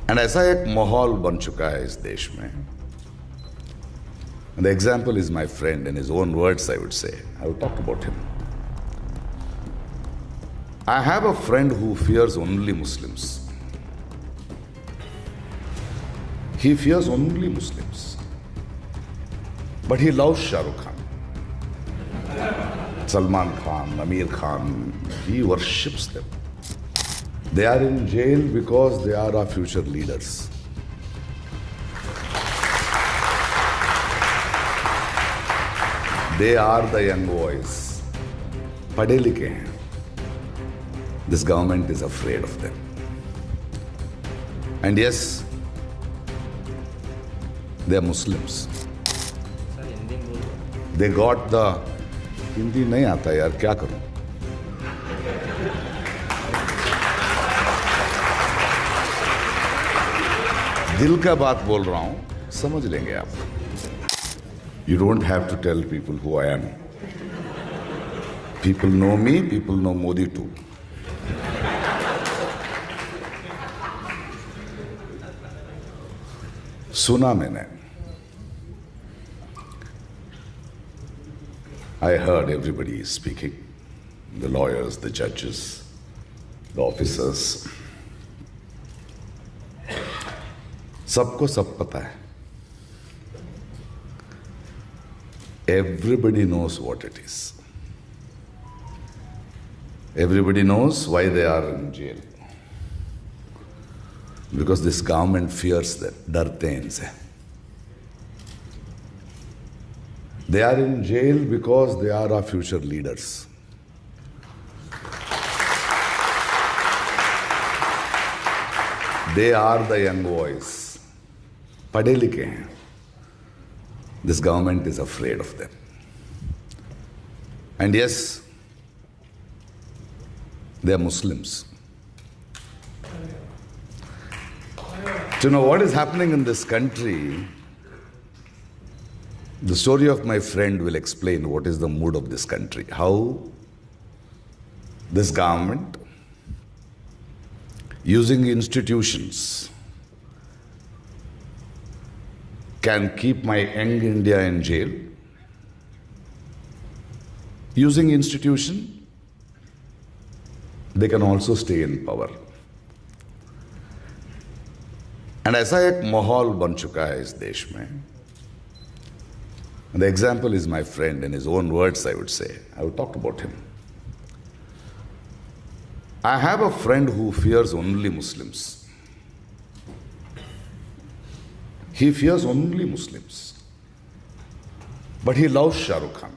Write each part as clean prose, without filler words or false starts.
And ऐसा एक माहौल बन चुका है इस देश में. And the example is my friend. In his own words, I would say. I would talk about him. I have a friend who fears only Muslims. He fears only Muslims. But he loves Shah Rukh Khan, Salman Khan, Amir Khan. He worships them. They are in jail because they are our future leaders. They are the young boys. पढ़े लिखे हैं. This government is afraid of them. And yes, they are Muslims. They got the Hindi नहीं आता यार, क्या करूं. दिल का बात बोल रहा हूं, समझ लेंगे आप. You don't have to tell people who I am. People know me, people know Modi too. सुना मैंने. I heard everybody speaking. The lawyers, the judges, the officers. सबको सब पता है. Everybody knows what it is. Everybody knows why they are in jail. Because this government fears them. डरते हैं इनसे. They are in jail because they are our future leaders. They are the young boys. पढ़े लिखे हैं. This government is afraid of them. And yes, they are Muslims. To know what is happening in this country, the story of my friend will explain what is the mood of this country. How this government, using institutions, can keep my young India in jail. Using institution, they can also stay in power. And ऐसा एक माहौल बन चुका है इस देश में. And the example is my friend. In his own words, I would say. I would talk about him. I have a friend who fears only Muslims. He fears only Muslims. But he loves Shah Rukh Khan,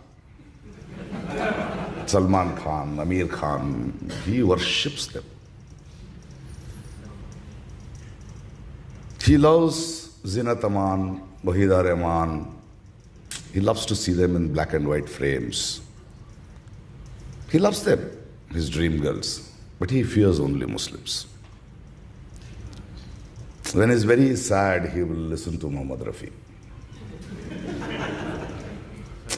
Salman Khan, Amir Khan. He worships them. He loves Zinat Aman, Wahida Rahman. He loves to see them in black and white frames. He loves them, his dream girls. But he fears only Muslims. When he's very sad, he will listen to Muhammad Rafi.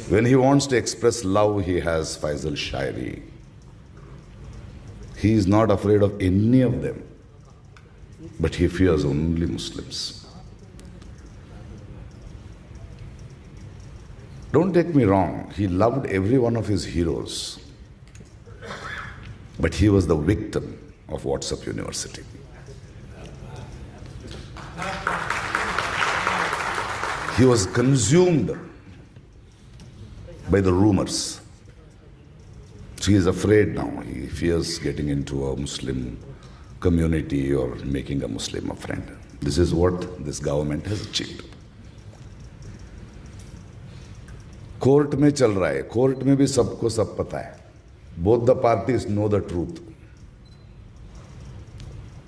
When he wants to express love, he has Faisal Shairi. He is not afraid of any of them, but he fears only Muslims. Don't take me wrong, he loved every one of his heroes, but he was the victim of WhatsApp University. He was consumed by the rumors. So he is afraid now. He fears getting into a Muslim community or making a Muslim a friend. This is what this government has achieved. Court में चल रहा है. Court में भी सबको सब पता है. Both the parties know the truth.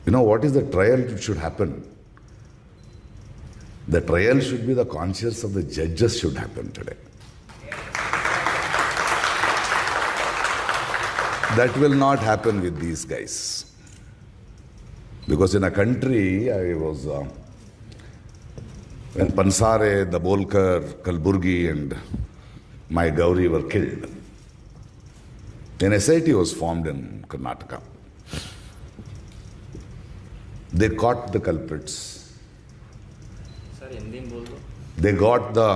You know what is the trial that should happen? The trial should be the conscience of the judges should happen today. That will not happen with these guys. Because in a country, I was, when Pansare, Dabolkar, Kalburgi and my Gauri were killed, an SIT was formed in Karnataka. They caught the culprits. Sir, Hindi में बोल दो. They got the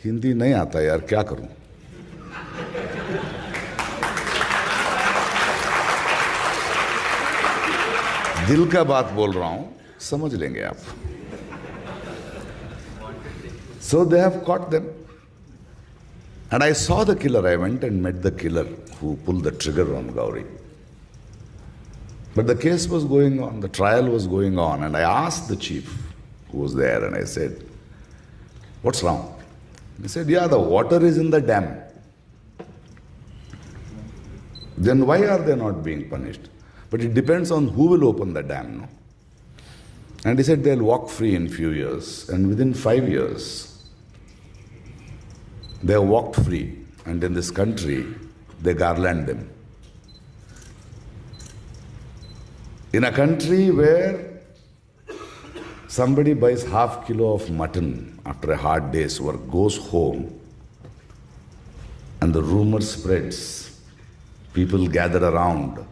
Hindi नहीं आता यार, क्या करूं? दिल का बात बोल रहा हूं, समझ लेंगे आप. So they have caught them. And I saw the killer. I went and met the killer who pulled the trigger on Gauri. But the case was going on, the trial was going on, and I asked the chief who was there, and I said, "What's wrong?" He said, "Yeah, the water is in the dam." Then why are they not being punished? But it depends on who will open the dam, no? And he said they'll walk free in few years, and within 5 years, they have walked free, and in this country, they garland them. In a country where somebody buys half kilo of mutton after a hard day's work, goes home, and the rumor spreads, people gather around.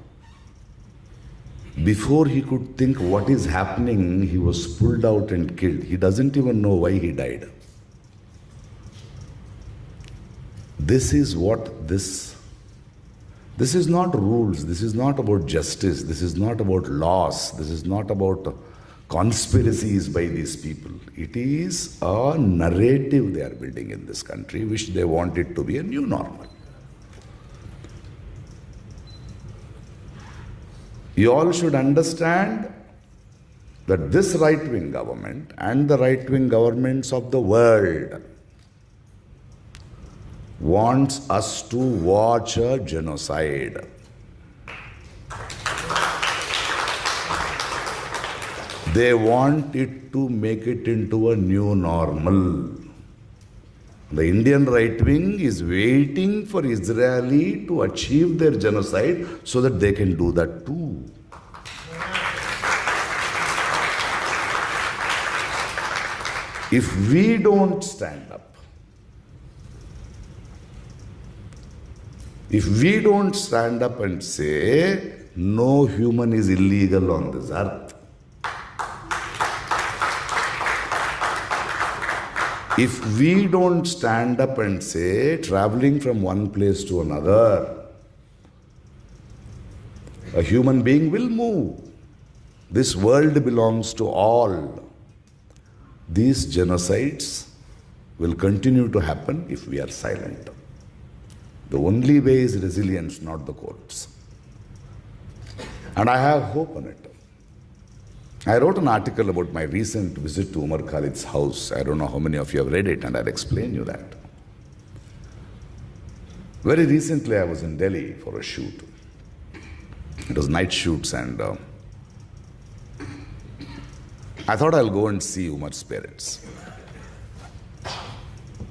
Before he could think what is happening, he was pulled out and killed. He doesn't even know why he died. This is what this is not rules, this is not about justice, this is not about laws, this is not about conspiracies by these people. It is a narrative they are building in this country, which they want it to be a new normal. You all should understand that this right-wing government and the right-wing governments of the world wants us to watch a genocide. They want it to make it into a new normal. The Indian right wing is waiting for Israeli to achieve their genocide so that they can do that too. If we don't stand up, if we don't stand up and say, no human is illegal on this earth, if we don't stand up and say, traveling from one place to another, a human being will move. This world belongs to all. These genocides will continue to happen if we are silent. The only way is resilience, not the courts. And I have hope on it. I wrote an article about my recent visit to Umar Khalid's house. I don't know how many of you have read it, and I'll explain you that. Very recently, I was in Delhi for a shoot. It was night shoots, and I thought I'll go and see Umar's parents.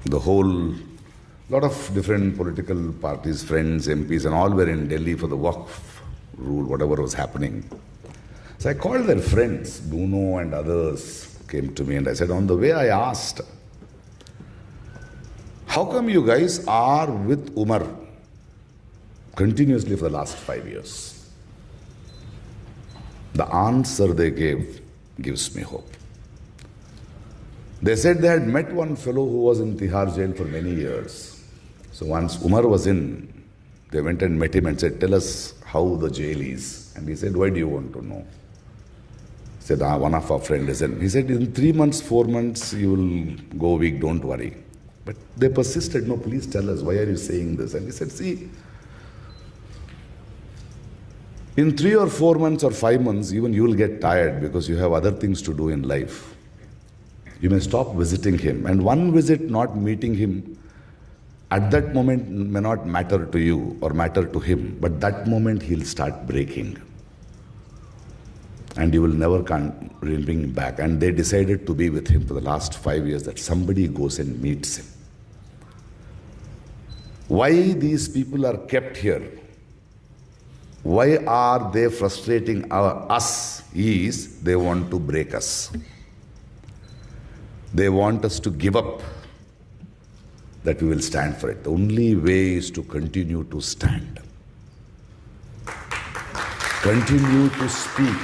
The whole lot of different political parties, friends, MPs, and all were in Delhi for the Waqf rule, whatever was happening. So I called their friends, Bruno and others came to me, and I said, on the way I asked, how come you guys are with Umar continuously for the last 5 years? The answer they gave gives me hope. They said they had met one fellow who was in Tihar jail for many years. So once Umar was in, they went and met him and said, tell us how the jail is. And he said, why do you want to know? He said, one of our friends is in. He said, in 3 months, 4 months, you will go weak, don't worry. But they persisted, no, please tell us, why are you saying this? And he said, see, in 3 or 4 months or 5 months, even you will get tired because you have other things to do in life. You may stop visiting him. And one visit not meeting him at that moment may not matter to you or matter to him, but that moment he'll start breaking. And you will never bring him back. And they decided to be with him for the last 5 years, that somebody goes and meets him. Why these people are kept here? Why are they frustrating us? Is they want to break us. They want us to give up, that we will stand for it. The only way is to continue to stand. Continue to speak.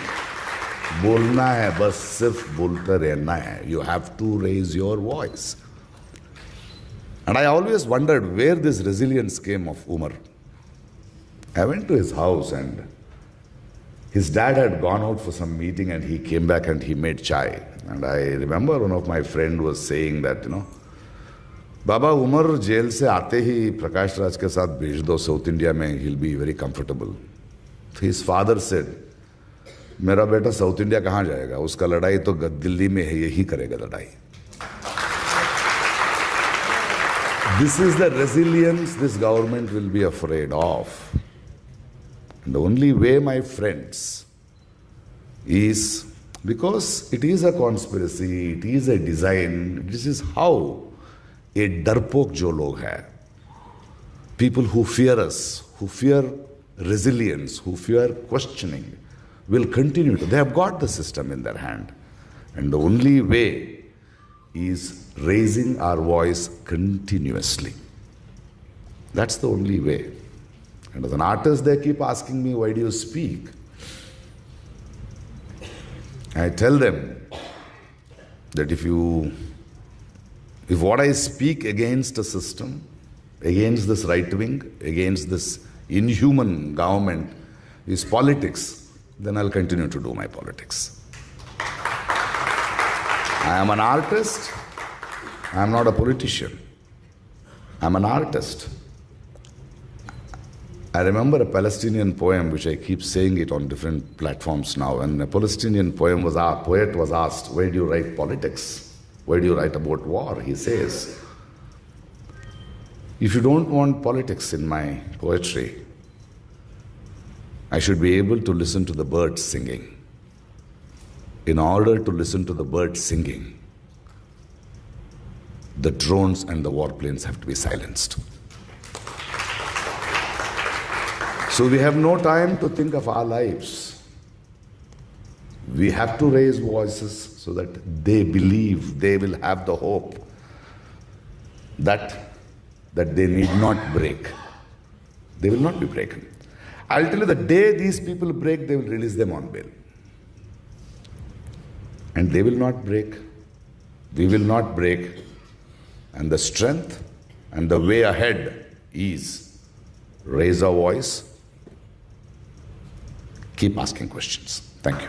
बोलना है, बस सिर्फ बोलते रहना है. You have to raise your voice. And I always wondered where this resilience came of Umar. I went to his house and his dad had gone out for some meeting and he came back and he made chai. And I remember one of my friend was saying that, Baba Umar jail se aate hi Prakash Raj ke saath bhej do South India mein, he'll be very comfortable. His father said, मेरा बेटा south India कहाँ जाएगा, उसका लड़ाई तो दिल्ली में है, यही करेगा लड़ाई. This is the resilience this government will be afraid of. And the only way, my friends, is because it is a conspiracy, it is a design, this is how a darpok jo log hai, people who fear us, who fear resilience, who fear questioning, will continue to. They have got the system in their hand. And the only way is raising our voice continuously. That's the only way. And as an artist, they keep asking me, why do you speak? I tell them that if what I speak against a system, against this right wing, against this inhuman government is politics, then I'll continue to do my politics. I am an artist. I am not a politician. I am an artist. I remember a Palestinian poem, which I keep saying it on different platforms now. And a Palestinian poet was asked, why do you write politics? Why do you write about war? He says, if you don't want politics in my poetry, I should be able to listen to the birds singing. In order to listen to the birds singing, the drones and the warplanes have to be silenced. So we have no time to think of our lives. We have to raise voices so that they believe, they will have the hope that they need not break. They will not be broken. I'll tell you, the day these people break, they will release them on bail. And they will not break. We will not break. And the strength and the way ahead is raise our voice, keep asking questions. Thank you.